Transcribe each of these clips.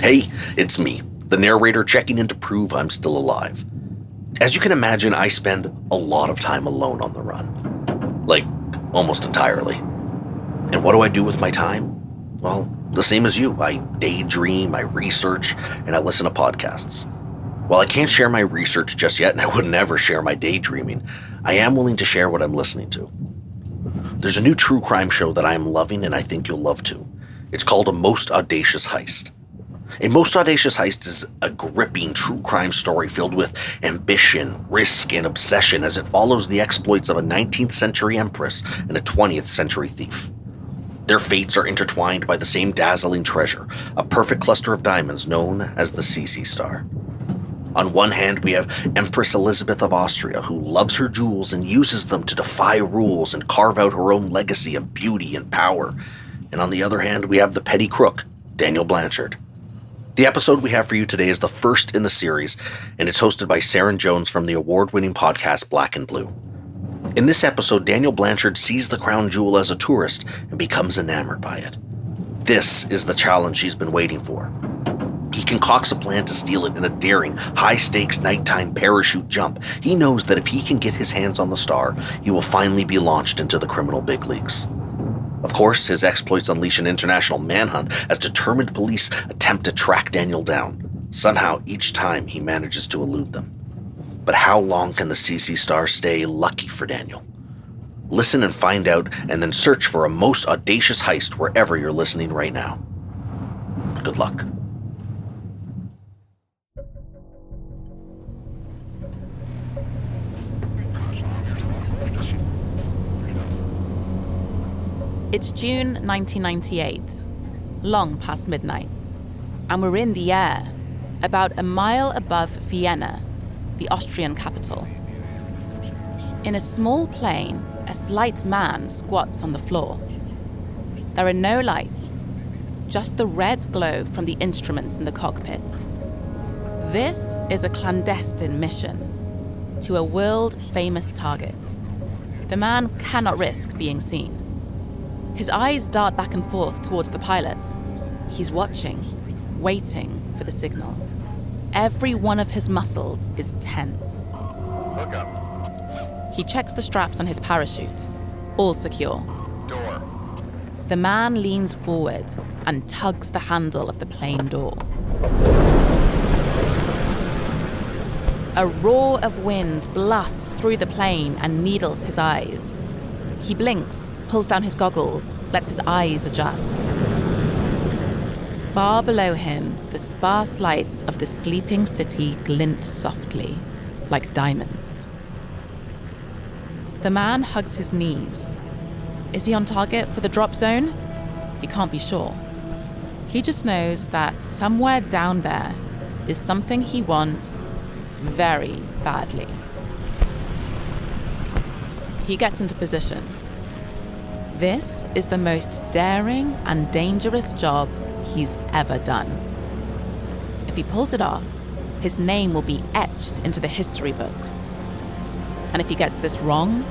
Hey, it's me, the narrator checking in to prove I'm still alive. As you can imagine, I spend a lot of time alone on the run. Like, almost entirely. And what do I do with my time? Well, the same as you. I daydream, I research, and I listen to podcasts. While I can't share my research just yet, and I would never share my daydreaming, I am willing to share what I'm listening to. There's a new true crime show that I am loving and I think you'll love too. It's called A Most Audacious Heist. A Most Audacious Heist is a gripping true crime story filled with ambition, risk, and obsession as it follows the exploits of a 19th century empress and a 20th century thief. Their fates are intertwined by the same dazzling treasure, a perfect cluster of diamonds known as the Sisi Star. On one hand, we have Empress Elisabeth of Austria, who loves her jewels and uses them to defy rules and carve out her own legacy of beauty and power. And on the other hand, we have the petty crook, Daniel Blanchard. The episode we have for you today is the first in the series, and it's hosted by Sarah Jones from the award-winning podcast Black and Blue. In this episode, Daniel Blanchard sees the crown jewel as a tourist and becomes enamored by it. This is the challenge he's been waiting for. He concocts a plan to steal it in a daring, high-stakes nighttime parachute jump. He knows that if he can get his hands on the star, he will finally be launched into the criminal big leagues. Of course, his exploits unleash an international manhunt as determined police attempt to track Daniel down. Somehow, each time he manages to elude them. But how long can the Sisi Star stay lucky for Daniel? Listen and find out, and then search for A Most Audacious Heist wherever you're listening right now. Good luck. It's June 1998, long past midnight, and we're in the air, about a mile above Vienna, the Austrian capital. In a small plane, a slight man squats on the floor. There are no lights, just the red glow from the instruments in the cockpit. This is a clandestine mission to a world-famous target. The man cannot risk being seen. His eyes dart back and forth towards the pilot. He's watching, waiting for the signal. Every one of his muscles is tense. Look up. He checks the straps on his parachute, all secure. Door. The man leans forward and tugs the handle of the plane door. A roar of wind blasts through the plane and needles his eyes. He blinks, pulls down his goggles, lets his eyes adjust. Far below him, the sparse lights of the sleeping city glint softly, like diamonds. The man hugs his knees. Is he on target for the drop zone? He can't be sure. He just knows that somewhere down there is something he wants very badly. He gets into position. This is the most daring and dangerous job he's ever done. If he pulls it off, his name will be etched into the history books. And if he gets this wrong,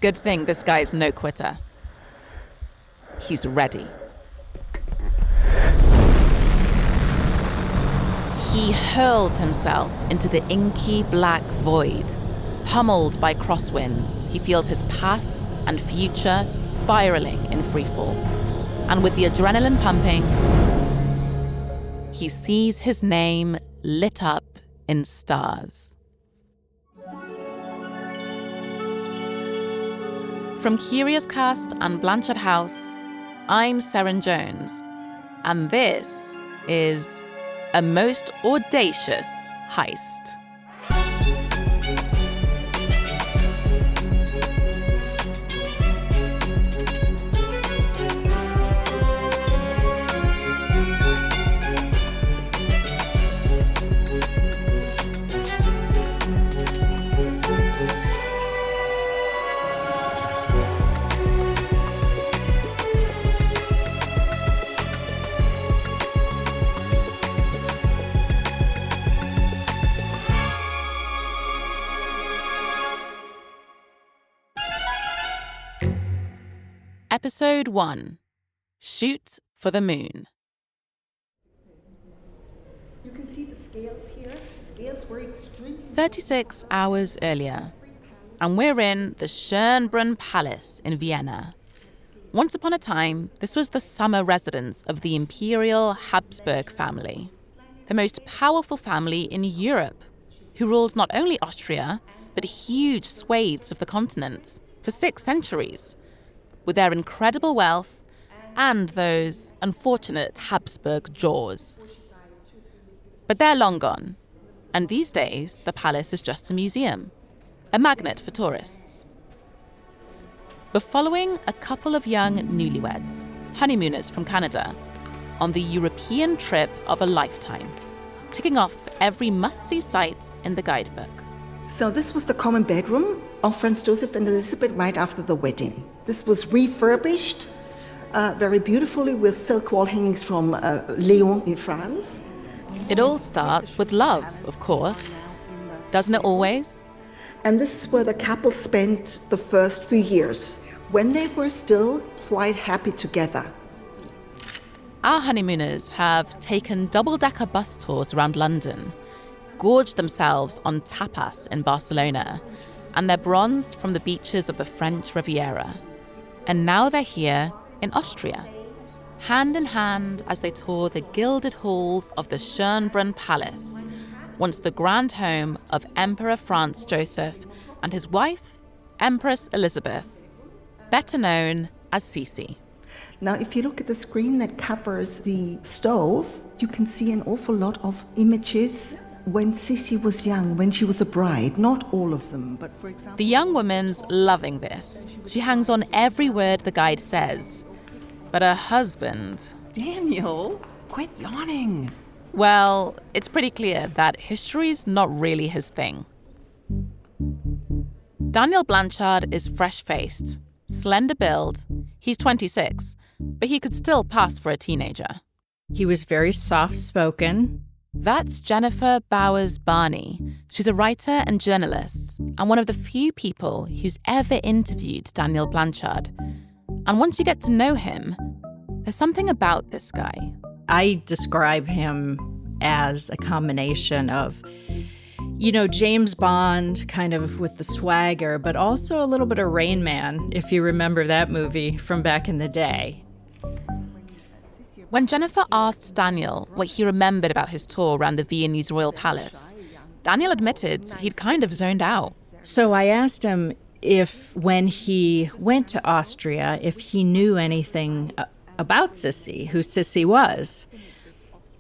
good thing this guy's no quitter. He's ready. He hurls himself into the inky black void. Pummeled by crosswinds, he feels his past and future spiraling in freefall. And with the adrenaline pumping, he sees his name lit up in stars. From Curious Cast and Blanchard House, I'm Sarah Jones, and this is A Most Audacious Heist. Episode 1. Shoot for the moon. You can see the scales here. The scales were extremely 36 hours earlier, and we're in the Schönbrunn Palace in Vienna. Once upon a time, this was the summer residence of the Imperial Habsburg family, the most powerful family in Europe, who ruled not only Austria, but huge swathes of the continent for 6 centuries, with their incredible wealth and those unfortunate Habsburg jaws. But they're long gone, and these days the palace is just a museum, a magnet for tourists. We're following a couple of young newlyweds, honeymooners from Canada, on the European trip of a lifetime, ticking off every must-see site in the guidebook. So this was the common bedroom of Franz Joseph and Elizabeth right after the wedding. This was refurbished very beautifully with silk wall hangings from Lyon in France. It all starts with love, of course. Doesn't it always? And this is where the couple spent the first few years, when they were still quite happy together. Our honeymooners have taken double-decker bus tours around London, gorged themselves on tapas in Barcelona, and they're bronzed from the beaches of the French Riviera. And now they're here in Austria, hand in hand as they tour the gilded halls of the Schönbrunn Palace, once the grand home of Emperor Franz Joseph and his wife, Empress Elisabeth, better known as Sisi. Now, if you look at the screen that covers the stove, you can see an awful lot of images when Sisi was young, when she was a bride. Not all of them, but for example... The young woman's loving this. She hangs on every word the guide says. But her husband... Daniel, quit yawning. Well, it's pretty clear that history's not really his thing. Daniel Blanchard is fresh-faced, slender build. He's 26, but he could still pass for a teenager. He was very soft-spoken. That's Jennifer Bowers-Barney. She's a writer and journalist, and one of the few people who's ever interviewed Daniel Blanchard. And once you get to know him, there's something about this guy. I describe him as a combination of, James Bond, kind of with the swagger, but also a little bit of Rain Man, if you remember that movie from back in the day. When Jennifer asked Daniel what he remembered about his tour around the Viennese royal palace, Daniel admitted he'd kind of zoned out. So I asked him if, when he went to Austria, if he knew anything about Sisi, who Sisi was.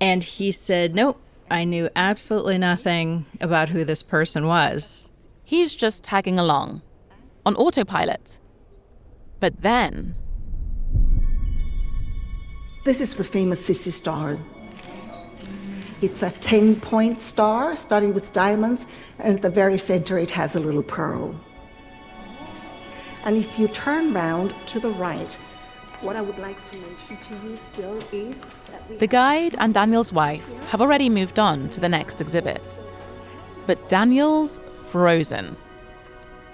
And he said, nope, I knew absolutely nothing about who this person was. He's just tagging along, on autopilot. But then... This is the famous Sisi Star. It's a 10-point star studded with diamonds, and at the very center it has a little pearl. And if you turn round to the right, what I would like to mention to you still is that the guide and Daniel's wife have already moved on to the next exhibit. But Daniel's frozen.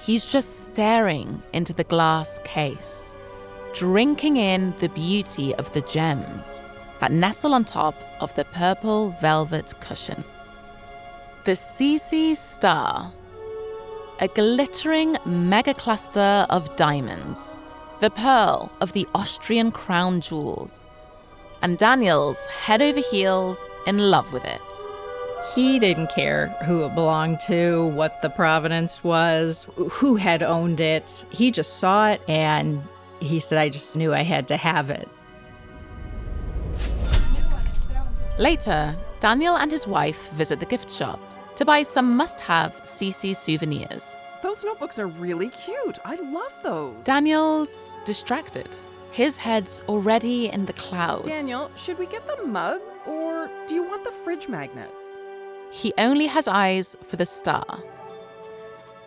He's just staring into the glass case, drinking in the beauty of the gems that nestle on top of the purple velvet cushion. The Sisi Star, a glittering megacluster of diamonds, the pearl of the Austrian crown jewels, and Daniel's head over heels in love with it. He didn't care who it belonged to, what the provenance was, who had owned it. He just saw it and he said, I just knew I had to have it. Later, Daniel and his wife visit the gift shop to buy some must-have Sisi souvenirs. Those notebooks are really cute. I love those. Daniel's distracted. His head's already in the clouds. Daniel, should we get the mug or do you want the fridge magnets? He only has eyes for the star.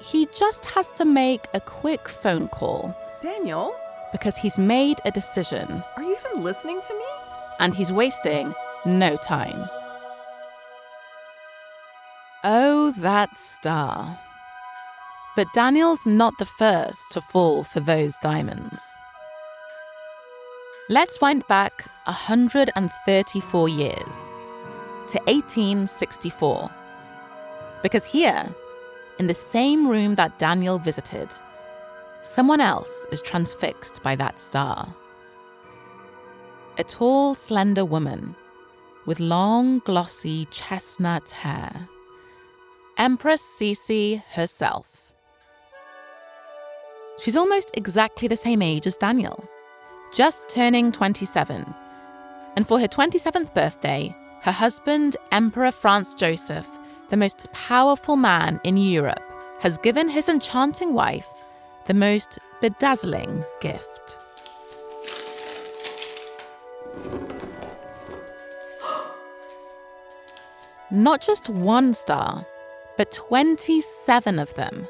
He just has to make a quick phone call. Daniel? Because he's made a decision. Are you even listening to me? And he's wasting no time. Oh, that star. But Daniel's not the first to fall for those diamonds. Let's wind back 134 years to 1864. Because here, in the same room that Daniel visited, someone else is transfixed by that star. A tall, slender woman with long, glossy chestnut hair. Empress Sisi herself. She's almost exactly the same age as Daniel, just turning 27. And for her 27th birthday, her husband, Emperor Franz Joseph, the most powerful man in Europe, has given his enchanting wife the most bedazzling gift. Not just one star, but 27 of them.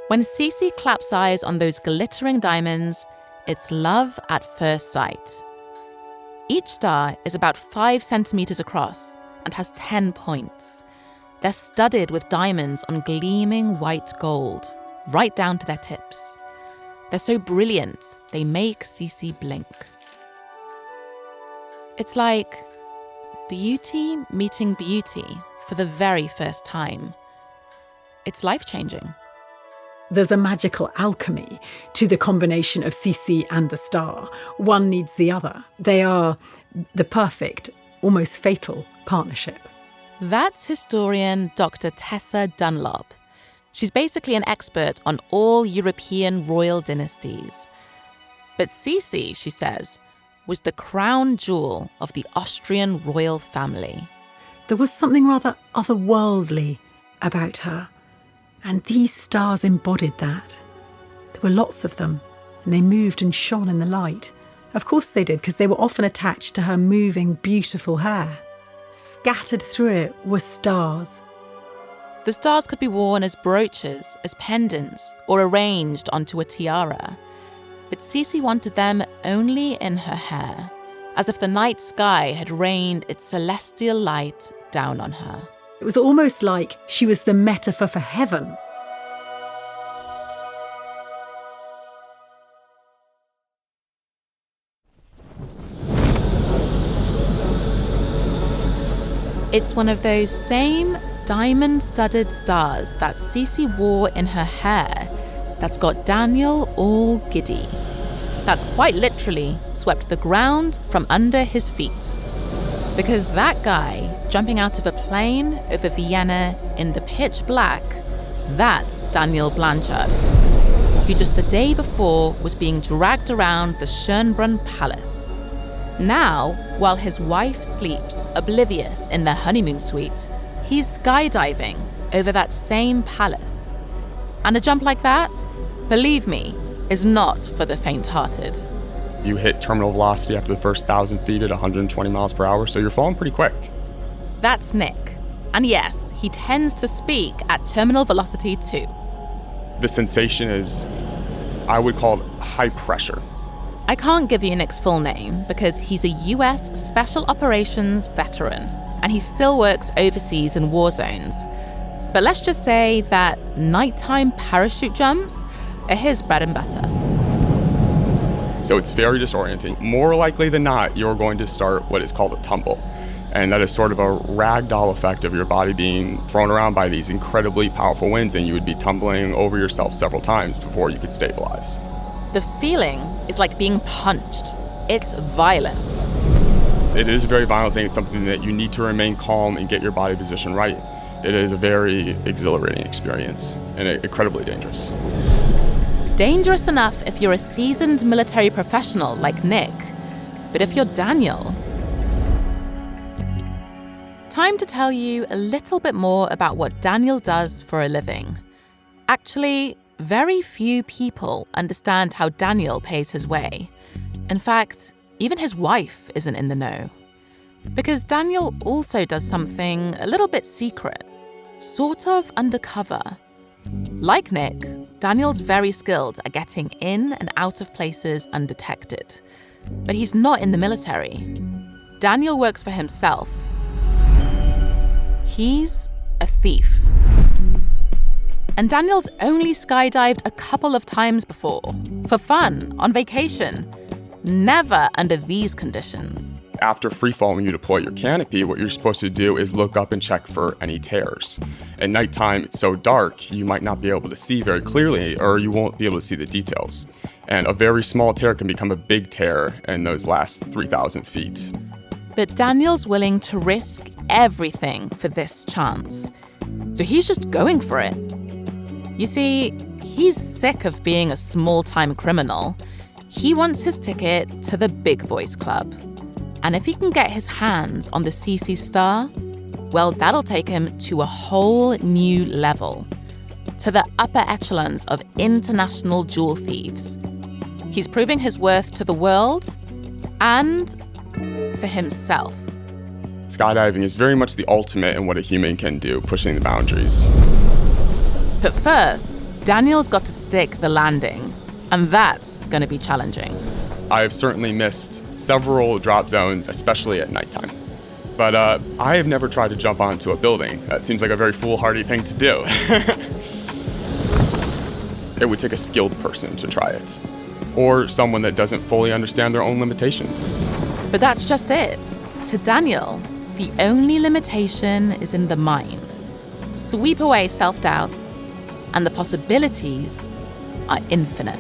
When Sisi claps eyes on those glittering diamonds, it's love at first sight. Each star is about 5 centimeters across and has 10 points. They're studded with diamonds on gleaming white gold, right down to their tips. They're so brilliant, they make Sisi blink. It's like beauty meeting beauty for the very first time. It's life-changing. There's a magical alchemy to the combination of Sisi and the star. One needs the other. They are the perfect, almost fatal partnership. That's historian Dr. Tessa Dunlop. She's basically an expert on all European royal dynasties. But Sisi, she says, was the crown jewel of the Austrian royal family. There was something rather otherworldly about her, and these stars embodied that. There were lots of them, and they moved and shone in the light. Of course they did, because they were often attached to her moving, beautiful hair. Scattered through it were stars. The stars could be worn as brooches, as pendants, or arranged onto a tiara. But Sisi wanted them only in her hair, as if the night sky had rained its celestial light down on her. It was almost like she was the metaphor for heaven. It's one of those same diamond-studded stars that Sisi wore in her hair that's got Daniel all giddy. That's quite literally swept the ground from under his feet. Because that guy jumping out of a plane over Vienna in the pitch black, that's Daniel Blanchard, who just the day before was being dragged around the Schönbrunn Palace. Now, while his wife sleeps oblivious in their honeymoon suite, he's skydiving over that same palace. And a jump like that, believe me, is not for the faint-hearted. You hit terminal velocity after the first 1,000 feet at 120 miles per hour, so you're falling pretty quick. That's Nick. And yes, he tends to speak at terminal velocity too. The sensation is, I would call it high pressure. I can't give you Nick's full name because he's a US Special Operations veteran and he still works overseas in war zones. But let's just say that nighttime parachute jumps are his bread and butter. So it's very disorienting. More likely than not, you're going to start what is called a tumble. And that is sort of a ragdoll effect of your body being thrown around by these incredibly powerful winds, and you would be tumbling over yourself several times before you could stabilize. The feeling is like being punched. It's violent. It is a very violent thing. It's something that you need to remain calm and get your body position right. It is a very exhilarating experience and incredibly dangerous. Dangerous enough if you're a seasoned military professional like Nick, but if you're Daniel... Time to tell you a little bit more about what Daniel does for a living. Actually, very few people understand how Daniel pays his way. In fact, even his wife isn't in the know. Because Daniel also does something a little bit secret, sort of undercover. Like Nick, Daniel's very skilled at getting in and out of places undetected. But he's not in the military. Daniel works for himself. He's a thief. And Daniel's only skydived a couple of times before, for fun, on vacation. Never under these conditions. After freefall, when you deploy your canopy, what you're supposed to do is look up and check for any tears. At nighttime, it's so dark, you might not be able to see very clearly, or you won't be able to see the details. And a very small tear can become a big tear in those last 3,000 feet. But Daniel's willing to risk everything for this chance. So he's just going for it. You see, he's sick of being a small-time criminal. He wants his ticket to the big boys club. And if he can get his hands on the Sisi Star, well, that'll take him to a whole new level, to the upper echelons of international jewel thieves. He's proving his worth to the world and to himself. Skydiving is very much the ultimate in what a human can do, pushing the boundaries. But first, Daniel's got to stick the landing, and that's going to be challenging. I have certainly missed several drop zones, especially at nighttime. But I have never tried to jump onto a building. That seems like a very foolhardy thing to do. It would take a skilled person to try it, or someone that doesn't fully understand their own limitations. But that's just it. To Daniel, the only limitation is in the mind. Sweep away self-doubt, and the possibilities are infinite.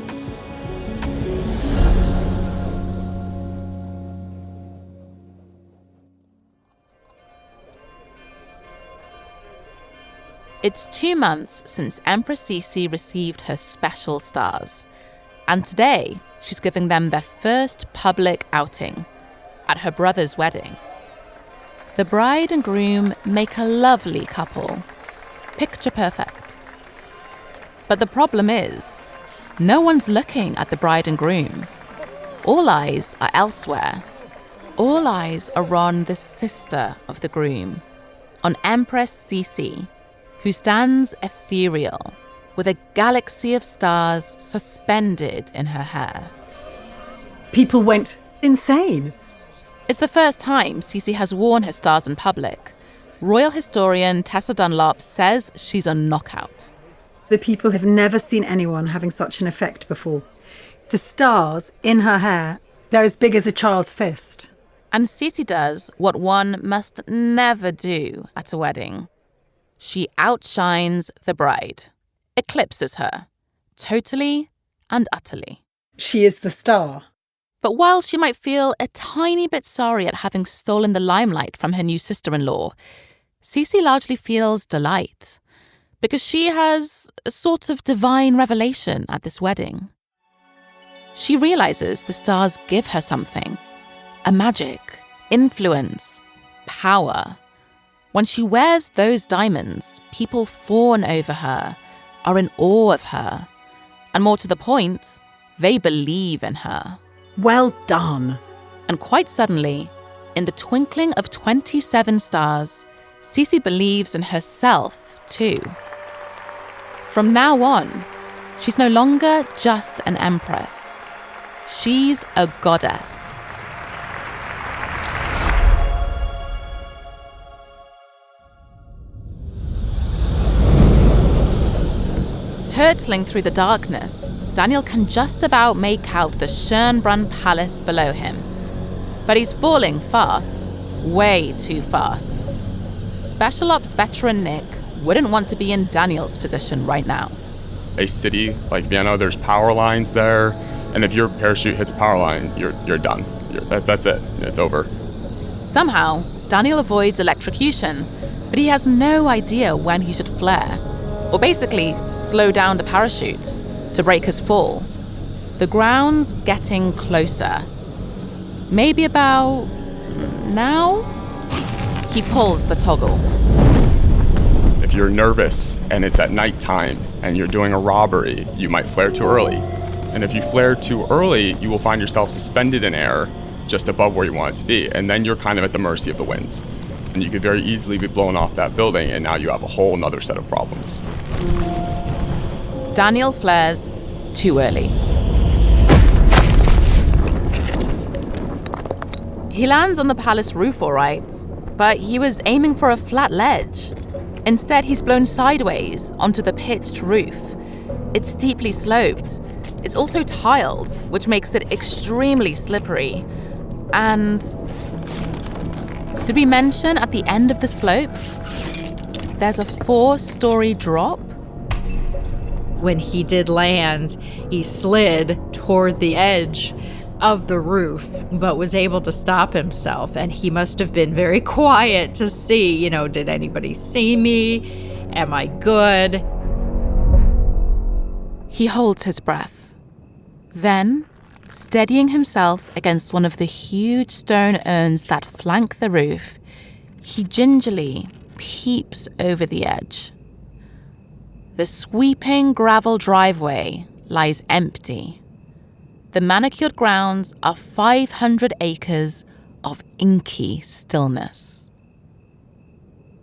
It's 2 months since Empress Sisi received her special stars, and today she's giving them their first public outing at her brother's wedding. The bride and groom make a lovely couple, picture perfect. But the problem is, no one's looking at the bride and groom. All eyes are elsewhere. All eyes are on the sister of the groom, on Empress Sisi, who stands ethereal, with a galaxy of stars suspended in her hair. People went insane. It's the first time Sisi has worn her stars in public. Royal historian Tessa Dunlop says she's a knockout. The people have never seen anyone having such an effect before. The stars in her hair, they're as big as a child's fist. And Sisi does what one must never do at a wedding. She outshines the bride, eclipses her, totally and utterly. She is the star. But while she might feel a tiny bit sorry at having stolen the limelight from her new sister-in-law, Sisi largely feels delight, because she has a sort of divine revelation at this wedding. She realizes the stars give her something, a magic, influence, power. When she wears those diamonds, people fawn over her, are in awe of her, and more to the point, they believe in her. Well done. And quite suddenly, in the twinkling of 27 stars, Sisi believes in herself too. From now on, she's no longer just an empress. She's a goddess. Hurtling through the darkness, Daniel can just about make out the Schönbrunn Palace below him. But he's falling fast, way too fast. Special Ops veteran Nick wouldn't want to be in Daniel's position right now. A city like Vienna, there's power lines there, and if your parachute hits a power line, you're done. That's it. It's over. Somehow, Daniel avoids electrocution, but he has no idea when he should flare, or basically slow down the parachute to break his fall. The ground's getting closer. Maybe about now? He pulls the toggle. If you're nervous and it's at nighttime and you're doing a robbery, you might flare too early. And if you flare too early, you will find yourself suspended in air just above where you want it to be. And then you're kind of at the mercy of the winds. And you could very easily be blown off that building, and now you have a whole nother set of problems. Daniel flares too early. He lands on the palace roof all right, but he was aiming for a flat ledge. Instead, he's blown sideways onto the pitched roof. It's steeply sloped, It's also tiled, which makes it extremely slippery. And did we mention at the end of the slope, there's a 4-story drop? When he did land, he slid toward the edge of the roof, but was able to stop himself. And he must have been very quiet to see, did anybody see me? Am I good? He holds his breath. Then, steadying himself against one of the huge stone urns that flank the roof, he gingerly peeps over the edge. The sweeping gravel driveway lies empty. The manicured grounds are 500 acres of inky stillness.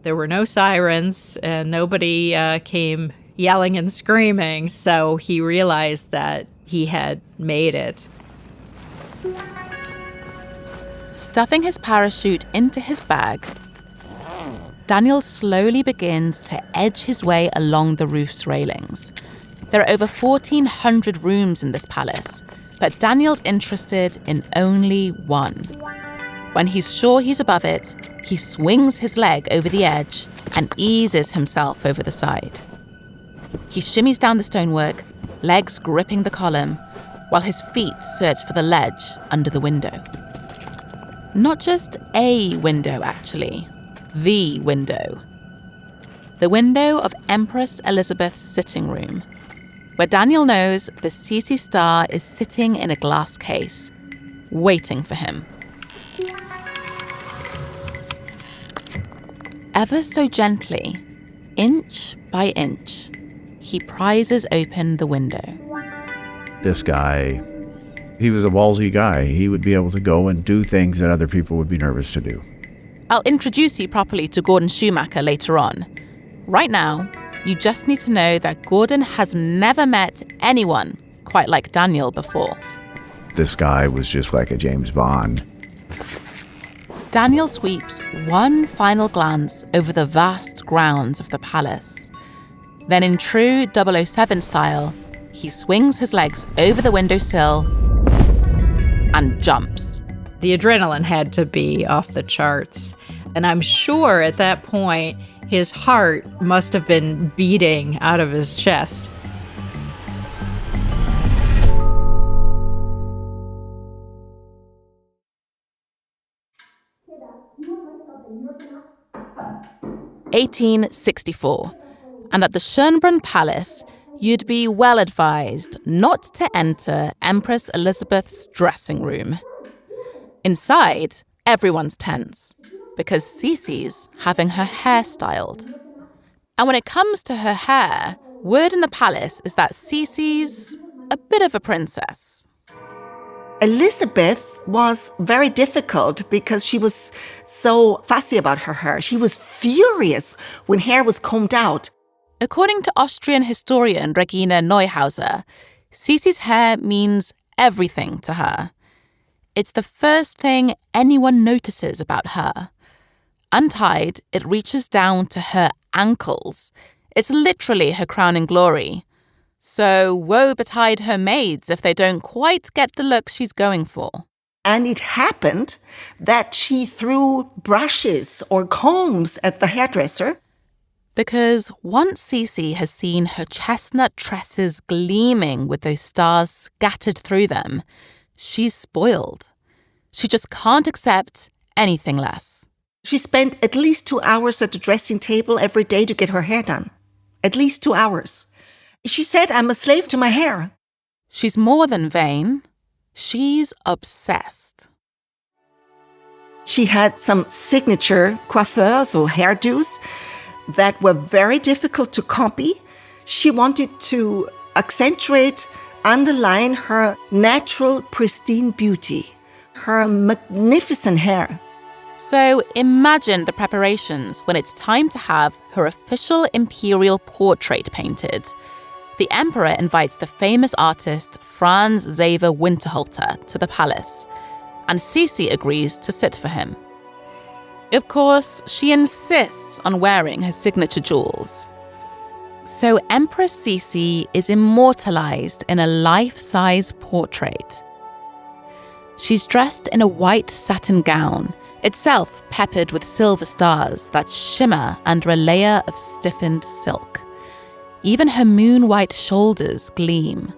There were no sirens, and nobody came yelling and screaming, so he realized that he had made it. Stuffing his parachute into his bag, Daniel slowly begins to edge his way along the roof's railings. There are over 1,400 rooms in this palace, but Daniel's interested in only one. When he's sure he's above it, he swings his leg over the edge and eases himself over the side. He shimmies down the stonework, legs gripping the column, while his feet search for the ledge under the window. Not just a window, actually. The window. The window of Empress Elisabeth's sitting room, where Daniel knows the Sisi Star is sitting in a glass case, waiting for him. Ever so gently, inch by inch, he prizes open the window. This guy, he was a ballsy guy. He would be able to go and do things that other people would be nervous to do. I'll introduce you properly to Gordon Schumacher later on. Right now, you just need to know that Gordon has never met anyone quite like Daniel before. This guy was just like a James Bond. Daniel sweeps one final glance over the vast grounds of the palace. Then in true 007 style, he swings his legs over the windowsill and jumps. The adrenaline had to be off the charts. And I'm sure at that point, his heart must have been beating out of his chest. (1864), and at the Schönbrunn Palace, you'd be well advised not to enter Empress Elisabeth's dressing room. Inside, everyone's tense, because Sisi's having her hair styled. And when it comes to her hair, word in the palace is that Sisi's a bit of a princess. Elizabeth was very difficult because she was so fussy about her hair. She was furious when hair was combed out. According to Austrian historian Regina Neuhauser, Sisi's hair means everything to her. It's the first thing anyone notices about her. Untied, it reaches down to her ankles. It's literally her crowning glory. So woe betide her maids if they don't quite get the look she's going for. And it happened that she threw brushes or combs at the hairdresser. Because once Sisi has seen her chestnut tresses gleaming with those stars scattered through them, she's spoiled. She just can't accept anything less. She spent at least 2 hours at the dressing table every day to get her hair done. At least 2 hours. She said, "I'm a slave to my hair." She's more than vain. She's obsessed. She had some signature coiffeurs or hairdos that were very difficult to copy. She wanted to accentuate, underline her natural, pristine beauty, her magnificent hair. So imagine the preparations when it's time to have her official imperial portrait painted. The emperor invites the famous artist Franz Xaver Winterhalter to the palace, and Sisi agrees to sit for him. Of course, she insists on wearing her signature jewels. So Empress Sisi is immortalized in a life-size portrait. She's dressed in a white satin gown, itself peppered with silver stars that shimmer under a layer of stiffened silk. Even her moon-white shoulders gleam,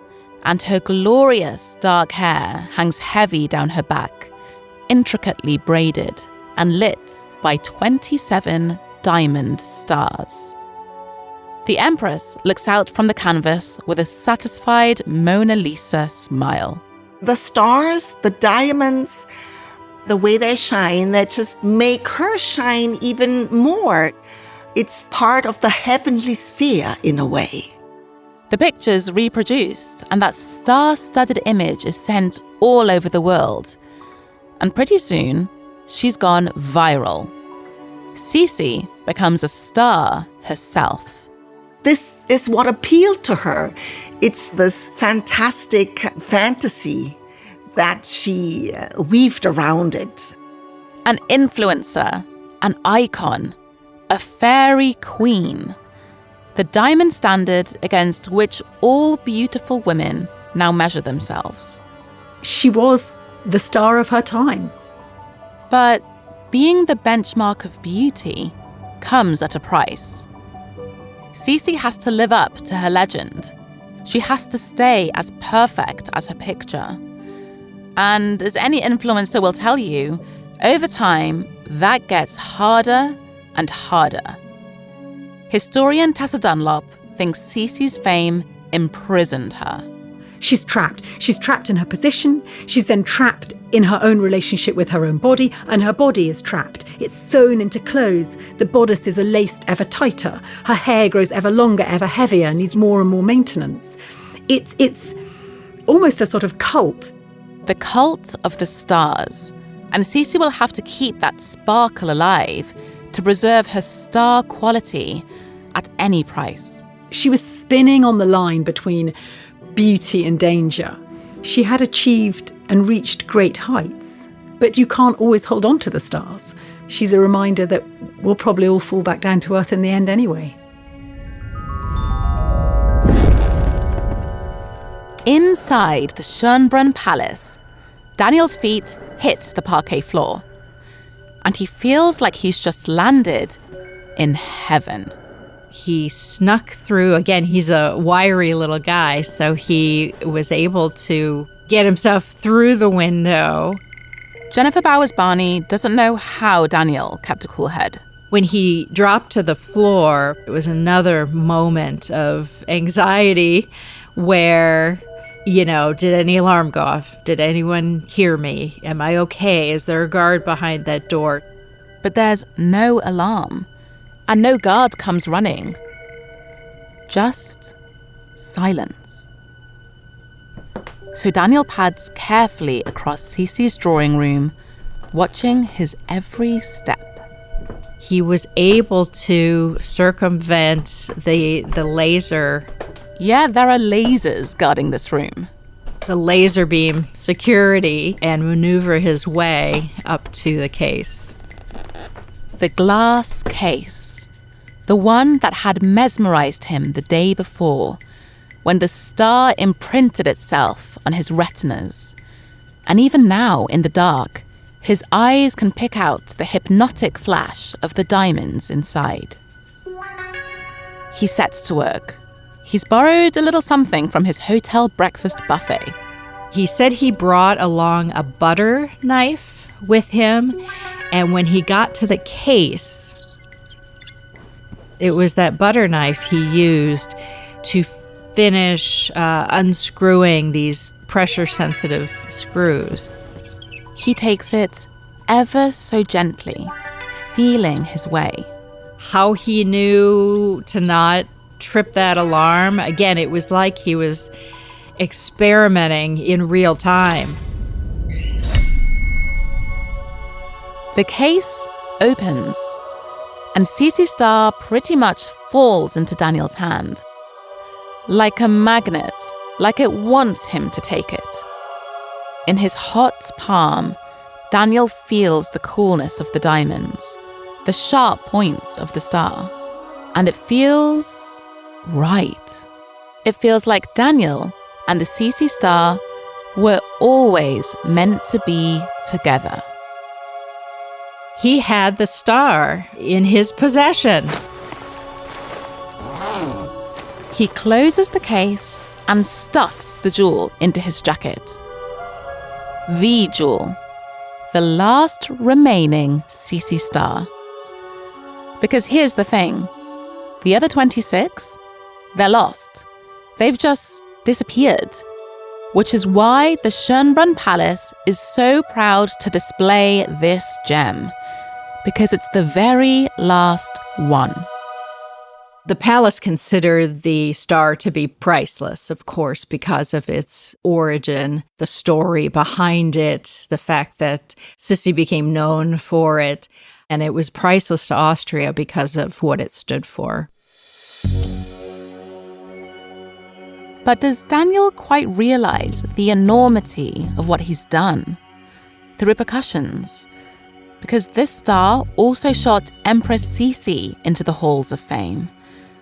and her glorious dark hair hangs heavy down her back, intricately braided and lit by 27 diamond stars. The Empress looks out from the canvas with a satisfied Mona Lisa smile. The stars, the diamonds, the way they shine, that just make her shine even more. It's part of the heavenly sphere in a way. The picture's reproduced, and that star-studded image is sent all over the world. And pretty soon, she's gone viral. Sisi becomes a star herself. This is what appealed to her. It's this fantastic fantasy that she weaved around it. An influencer, an icon, a fairy queen. The diamond standard against which all beautiful women now measure themselves. She was the star of her time. But being the benchmark of beauty comes at a price. Sisi has to live up to her legend. She has to stay as perfect as her picture. And as any influencer will tell you, over time, that gets harder and harder. Historian Tessa Dunlop thinks Sisi's fame imprisoned her. She's trapped. She's trapped in her position. She's then trapped in her own relationship with her own body, and her body is trapped. It's sewn into clothes. The bodices are laced ever tighter. Her hair grows ever longer, ever heavier, needs more and more maintenance. It's almost a sort of cult. The cult of the stars. And Sisi will have to keep that sparkle alive to preserve her star quality at any price. She was spinning on the line between beauty and danger. She had achieved and reached great heights, but you can't always hold on to the stars. She's a reminder that we'll probably all fall back down to earth in the end anyway. Inside the Schönbrunn Palace, Daniel's feet hit the parquet floor, and he feels like he's just landed in heaven. He snuck through. Again, he's a wiry little guy, so he was able to get himself through the window. Jennifer Bowers-Barney doesn't know how Daniel kept a cool head. When he dropped to the floor, it was another moment of anxiety where, did any alarm go off? Did anyone hear me? Am I okay? Is there a guard behind that door? But there's no alarm, and no guard comes running. Just silence. So Daniel pads carefully across Sisi's drawing room, watching his every step. He was able to circumvent the laser. Yeah, there are lasers guarding this room. The laser beam security, and maneuver his way up to the case. The glass case. The one that had mesmerized him the day before, when the star imprinted itself on his retinas. And even now, in the dark, his eyes can pick out the hypnotic flash of the diamonds inside. He sets to work. He's borrowed a little something from his hotel breakfast buffet. He said he brought along a butter knife with him, and when he got to the case, it was that butter knife he used to finish unscrewing these pressure-sensitive screws. He takes it ever so gently, feeling his way. How he knew to not trip that alarm, again, it was like he was experimenting in real time. The case opens, and Sisi Star pretty much falls into Daniel's hand. Like a magnet, like it wants him to take it. In his hot palm, Daniel feels the coolness of the diamonds, the sharp points of the star, and it feels right. It feels like Daniel and the Sisi Star were always meant to be together. He had the star in his possession. He closes the case and stuffs the jewel into his jacket. The jewel, the last remaining Sisi Star. Because here's the thing, the other 26, they're lost. They've just disappeared. Which is why the Schönbrunn Palace is so proud to display this gem. Because it's the very last one. The palace considered the star to be priceless, of course, because of its origin, the story behind it, the fact that Sisi became known for it, and it was priceless to Austria because of what it stood for. But does Daniel quite realize the enormity of what he's done? The repercussions? Because this star also shot Empress Sisi into the halls of fame.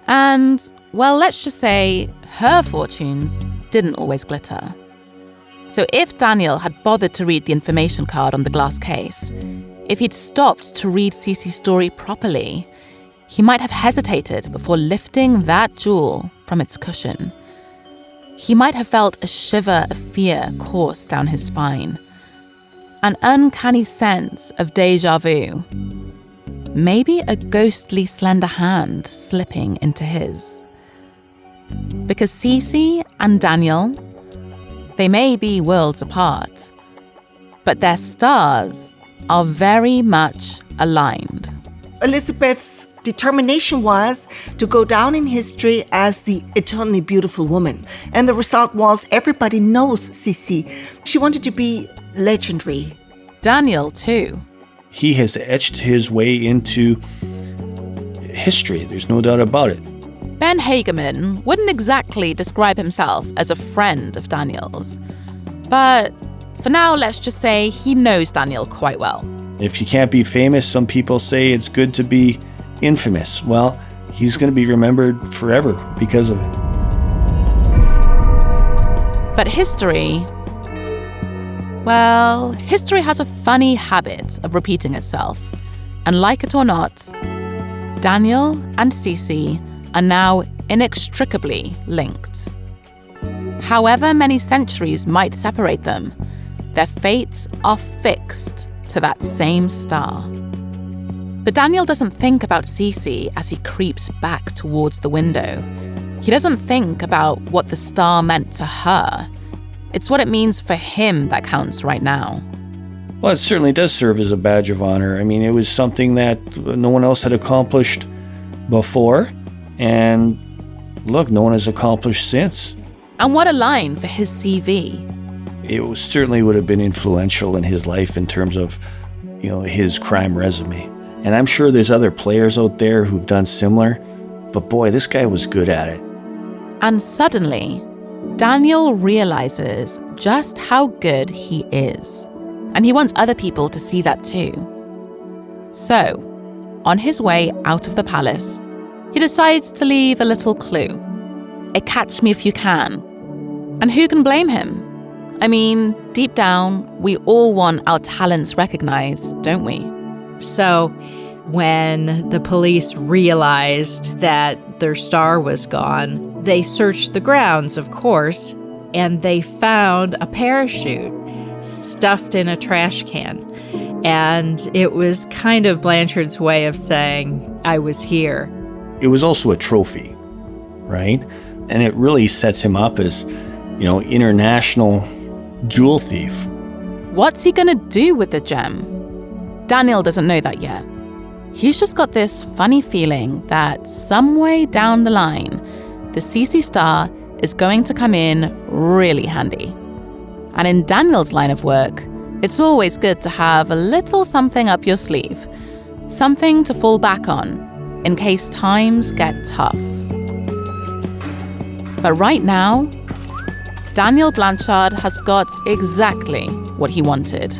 And, well, let's just say her fortunes didn't always glitter. So if Daniel had bothered to read the information card on the glass case, if he'd stopped to read Sisi's story properly, he might have hesitated before lifting that jewel from its cushion. He might have felt a shiver of fear course down his spine. An uncanny sense of déjà vu. Maybe a ghostly slender hand slipping into his. Because Sisi and Daniel, they may be worlds apart, but their stars are very much aligned. Elisabeth's determination was to go down in history as the eternally beautiful woman. And the result was everybody knows Sisi. She wanted to be legendary. Daniel, too. He has etched his way into history. There's no doubt about it. Ben Hageman wouldn't exactly describe himself as a friend of Daniel's. But for now, let's just say he knows Daniel quite well. If you can't be famous, some people say it's good to be infamous. Well, he's going to be remembered forever because of it. But history... well, history has a funny habit of repeating itself. And like it or not, Daniel and Sisi are now inextricably linked. However many centuries might separate them, their fates are fixed to that same star. But Daniel doesn't think about Sisi as he creeps back towards the window. He doesn't think about what the star meant to her. It's what it means for him that counts right now. Well, it certainly does serve as a badge of honor. I mean, it was something that no one else had accomplished before. And look, no one has accomplished since. And what a line for his CV. It certainly would have been influential in his life in terms of, his crime resume. And I'm sure there's other players out there who've done similar. But boy, this guy was good at it. And suddenly, Daniel realizes just how good he is. And he wants other people to see that too. So, on his way out of the palace, he decides to leave a little clue. A catch me if you can. And who can blame him? I mean, deep down, we all want our talents recognized, don't we? So when the police realized that their star was gone, they searched the grounds, of course, and they found a parachute stuffed in a trash can. And it was kind of Blanchard's way of saying, I was here. It was also a trophy, right? And it really sets him up as, international jewel thief. What's he gonna do with the gem? Daniel doesn't know that yet. He's just got this funny feeling that some way down the line, the Sisi Star is going to come in really handy. And in Daniel's line of work, it's always good to have a little something up your sleeve, something to fall back on in case times get tough. But right now, Daniel Blanchard has got exactly what he wanted.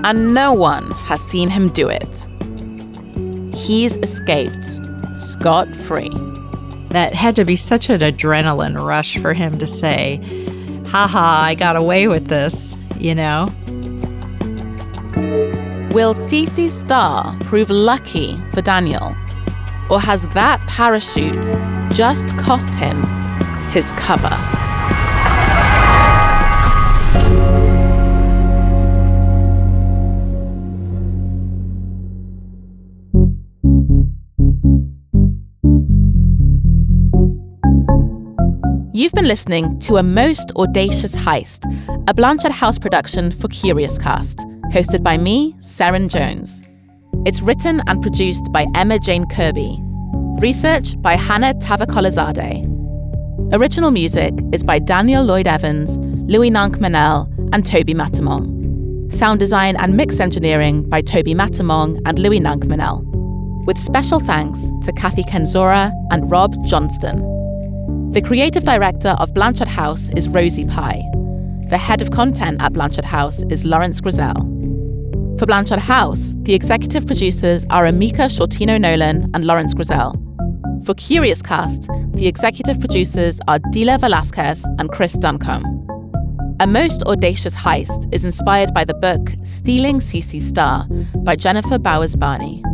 And no one has seen him do it. He's escaped scot-free. That had to be such an adrenaline rush for him to say, haha, I got away with this, you know? Will Sisi Star prove lucky for Daniel? Or has that parachute just cost him his cover? You've been listening to A Most Audacious Heist, a Blanchard House production for Curious Cast, hosted by me, Seren Jones. It's written and produced by Emma Jane Kirby. Research by Hannah Tavakolizade. Original music is by Daniel Lloyd Evans, Louis Nank-Manel, and Toby Matamong. Sound design and mix engineering by Toby Matamong and Louis Nank-Manel. With special thanks to Kathy Kenzora and Rob Johnston. The creative director of Blanchard House is Rosie Pye. The head of content at Blanchard House is Lawrence Grizel. For Blanchard House, the executive producers are Amika Shortino-Nolan and Lawrence Grizel. For Curious Cast, the executive producers are Dila Velasquez and Chris Duncombe. A Most Audacious Heist is inspired by the book Stealing Sisi Star by Jennifer Bowers-Barney.